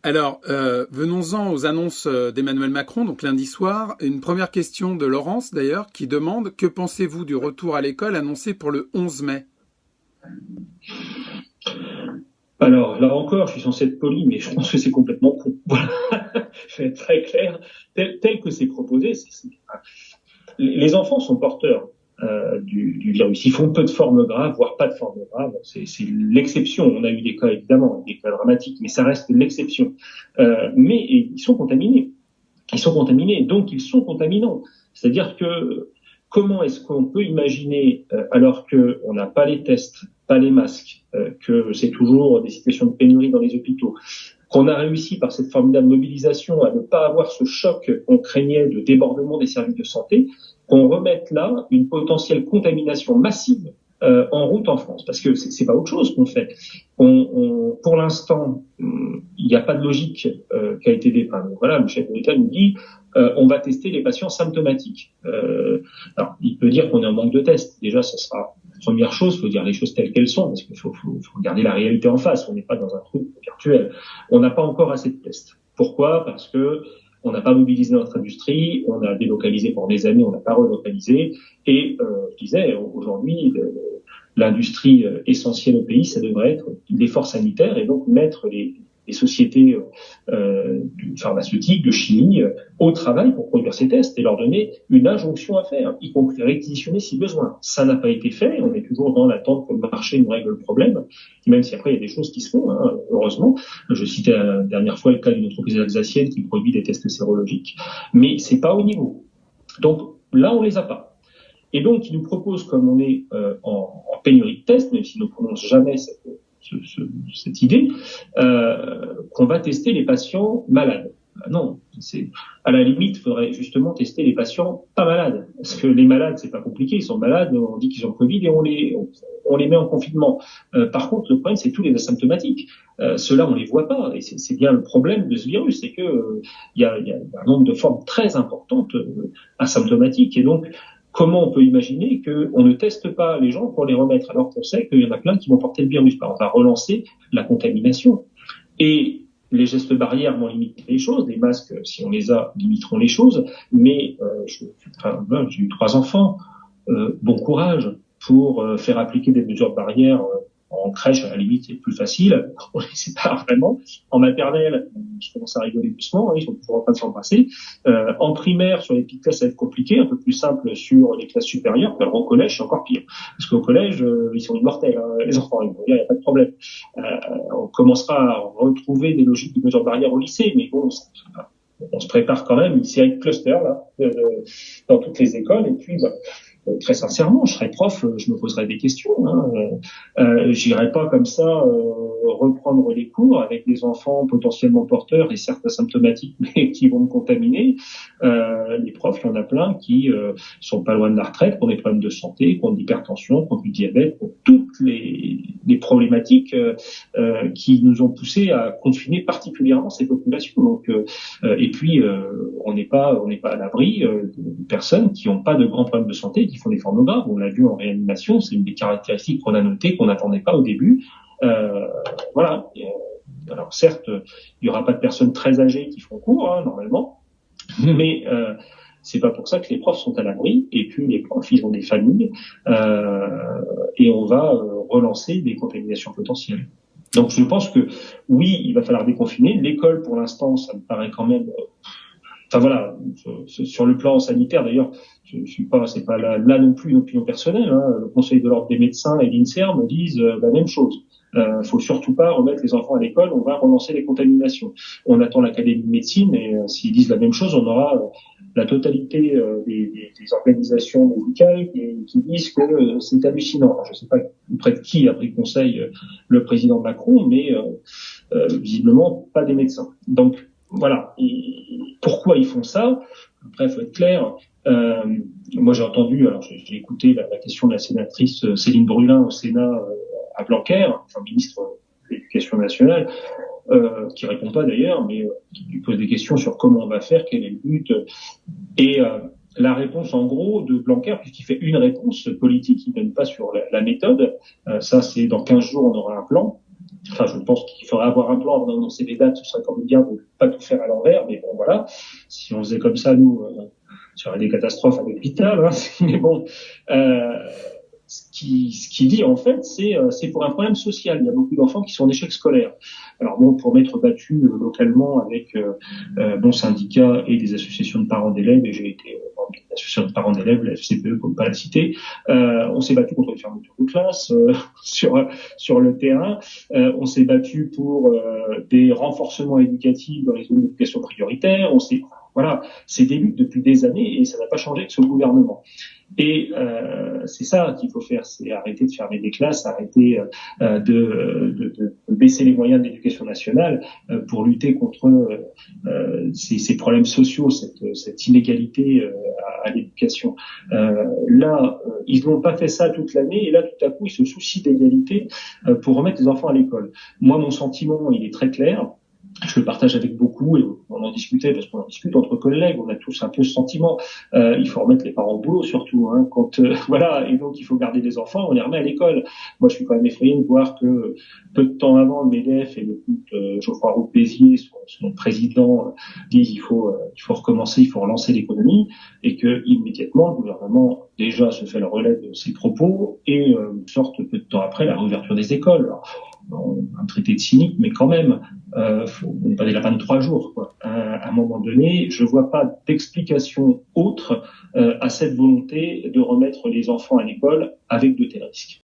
Alors, venons-en aux annonces d'Emmanuel Macron, donc lundi soir. Une première question de Laurence, d'ailleurs, qui demande: que pensez-vous du retour à l'école annoncé pour le 11 mai? Alors, là encore, je suis censé être poli, mais je pense que c'est complètement con. Voilà, je vais être très clair. Tel que c'est proposé, les enfants sont porteurs du virus. Ils font peu de formes graves, voire pas de formes graves. C'est l'exception. On a eu des cas, évidemment, des cas dramatiques, mais ça reste l'exception. Mais ils sont contaminés. Ils sont contaminés, donc ils sont contaminants. C'est-à-dire que comment est-ce qu'on peut imaginer, alors qu'on n'a pas les tests, pas les masques, que c'est toujours des situations de pénurie dans les hôpitaux, qu'on a réussi par cette formidable mobilisation à ne pas avoir ce choc qu'on craignait de débordement des services de santé, qu'on remette là une potentielle contamination massive en route en France, parce que c'est pas autre chose qu'on fait. Pour l'instant, il n'y a pas de logique qui a été dépeinte. Voilà, le chef de l'État nous dit on va tester les patients symptomatiques. Alors, il peut dire qu'on est en manque de tests. Déjà, ça sera la première chose. Il faut dire les choses telles qu'elles sont, parce qu'il faut regarder la réalité en face. On n'est pas dans un truc virtuel. On n'a pas encore assez de tests. Pourquoi? Parce que on n'a pas mobilisé notre industrie, on a délocalisé pendant des années, on n'a pas relocalisé. Et je disais, aujourd'hui, l'industrie essentielle au pays, ça devrait être l'effort sanitaire et donc mettre les sociétés pharmaceutiques, de chimie, au travail pour produire ces tests et leur donner une injonction à faire, y compris réquisitionner si besoin. Ça n'a pas été fait, on est toujours dans l'attente que le marché nous règle le problème, même si après il y a des choses qui se font, hein, heureusement. Je citais la dernière fois le cas d'une entreprise alsacienne qui produit des tests sérologiques, mais c'est pas au niveau. Donc là, on les a pas. Et donc, il nous propose, comme on est en pénurie de tests, même s'il ne prononce jamais cette idée, qu'on va tester les patients malades. Non, à la limite, il faudrait justement tester les patients pas malades, parce que les malades, c'est pas compliqué, ils sont malades, on dit qu'ils ont le Covid et on les met en confinement. Par contre, le problème, c'est tous les asymptomatiques. Ceux-là, on les voit pas, et c'est bien le problème de ce virus, c'est que il y a un nombre de formes très importantes asymptomatiques, et donc comment on peut imaginer qu'on ne teste pas les gens pour les remettre, alors qu'on sait qu'il y en a plein qui vont porter le virus. On va relancer la contamination. Et les gestes barrières vont limiter les choses, les masques, si on les a, limiteront les choses, mais j'ai eu 3 enfants, bon courage pour faire appliquer des mesures barrières en crèche, à la limite, c'est plus facile. On les sépare vraiment. En maternelle, je commence à rigoler doucement, hein, ils sont toujours en train de s'embrasser. En primaire, sur les petites classes, ça va être compliqué, un peu plus simple sur les classes supérieures. Alors au collège, c'est encore pire. Parce qu'au collège, ils sont immortels, hein, les enfants. Il n'y a pas de problème. On commencera à retrouver des logiques de mesures barrières au lycée, mais bon, on se prépare quand même une série de clusters là, dans toutes les écoles. Et puis, très sincèrement, je serais prof, je me poserais des questions. J'irais pas comme ça reprendre les cours avec des enfants potentiellement porteurs et certes asymptomatiques, mais qui vont me contaminer. Les profs, il y en a plein qui sont pas loin de la retraite, qui ont des problèmes de santé, qui ont de l'hypertension, qui ont du diabète, qui ont toutes les problématiques qui nous ont poussés à confiner particulièrement ces populations. Donc, et puis, on n'est pas à l'abri de personnes qui n'ont pas de grands problèmes de santé, qui font des formes graves. On l'a vu en réanimation, c'est une des caractéristiques qu'on a notées, qu'on n'attendait pas au début. Voilà. Alors certes, il y aura pas de personnes très âgées qui font cours, hein, normalement, mais c'est pas pour ça que les profs sont à l'abri. Et puis les profs, ils ont des familles, et on va relancer des contaminations potentielles. Donc je pense que oui, il va falloir déconfiner. L'école, pour l'instant, ça me paraît quand même. Enfin voilà, sur le plan sanitaire, d'ailleurs, c'est pas là non plus une opinion personnelle. Hein. Le Conseil de l'ordre des médecins et l'INSERM disent la même chose. Faut surtout pas remettre les enfants à l'école, on va relancer les contaminations. On attend l'Académie de médecine et s'ils disent la même chose, on aura la totalité des organisations médicales qui disent que c'est hallucinant. Alors, je ne sais pas auprès de qui a pris conseil le président Macron, mais visiblement pas des médecins. Donc voilà. Pourquoi ils font ça? Après, il faut être clair. Moi, j'ai entendu, alors j'ai écouté la question de la sénatrice Céline Brulin au Sénat à Blanquer, enfin ministre de l'Éducation nationale, qui répond pas d'ailleurs, mais qui lui pose des questions sur comment on va faire, quel est le but. Et la réponse, en gros, de Blanquer, puisqu'il fait une réponse politique, il ne donne pas sur la méthode. Ça, c'est dans 15 jours, on aura un plan. Enfin, je pense qu'il faudrait avoir un plan dans ces débats. Ce serait quand même bien de ne pas tout faire à l'envers, mais bon, voilà. Si on faisait comme ça, nous, il y aurait des catastrophes à l'hôpital. Hein. Mais bon, ce qui dit en fait, c'est pour un problème social. Il y a beaucoup d'enfants qui sont en échec scolaire. Alors bon, pour m'être battu localement avec mon syndicat et des associations de parents d'élèves, et j'ai été membre d'une association de parents d'élèves, la FCPE, pour ne pas la citer, on s'est battu contre les fermetures de classe sur le terrain. On s'est battu pour des renforcements éducatifs dans les zones d'éducation prioritaire. Voilà, c'est des luttes depuis des années et ça n'a pas changé avec ce gouvernement. Et c'est ça qu'il faut faire, c'est arrêter de fermer des classes, arrêter de baisser les moyens de l'éducation nationale pour lutter contre ces problèmes sociaux, cette inégalité à l'éducation. Là, ils n'ont pas fait ça toute l'année et là, tout à coup, ils se soucient d'égalité pour remettre les enfants à l'école. Moi, mon sentiment, il est très clair. Je le partage avec beaucoup et on en discutait parce qu'on en discute entre collègues. On a tous un peu ce sentiment. Il faut remettre les parents au boulot surtout. Hein, voilà, et donc il faut garder les enfants. On les remet à l'école. Moi, je suis quand même effrayé de voir que peu de temps avant, le MEDEF et le couple Geoffroy Roux Béziers, son président, disent il faut recommencer, il faut relancer l'économie, et que immédiatement le gouvernement déjà se fait le relais de ses propos et sorte peu de temps après la réouverture des écoles. Alors, un traité de cynique, mais quand même, on n'est pas des lapins de 3 jours. Quoi. À un moment donné, je vois pas d'explication autre à cette volonté de remettre les enfants à l'école avec de tels risques.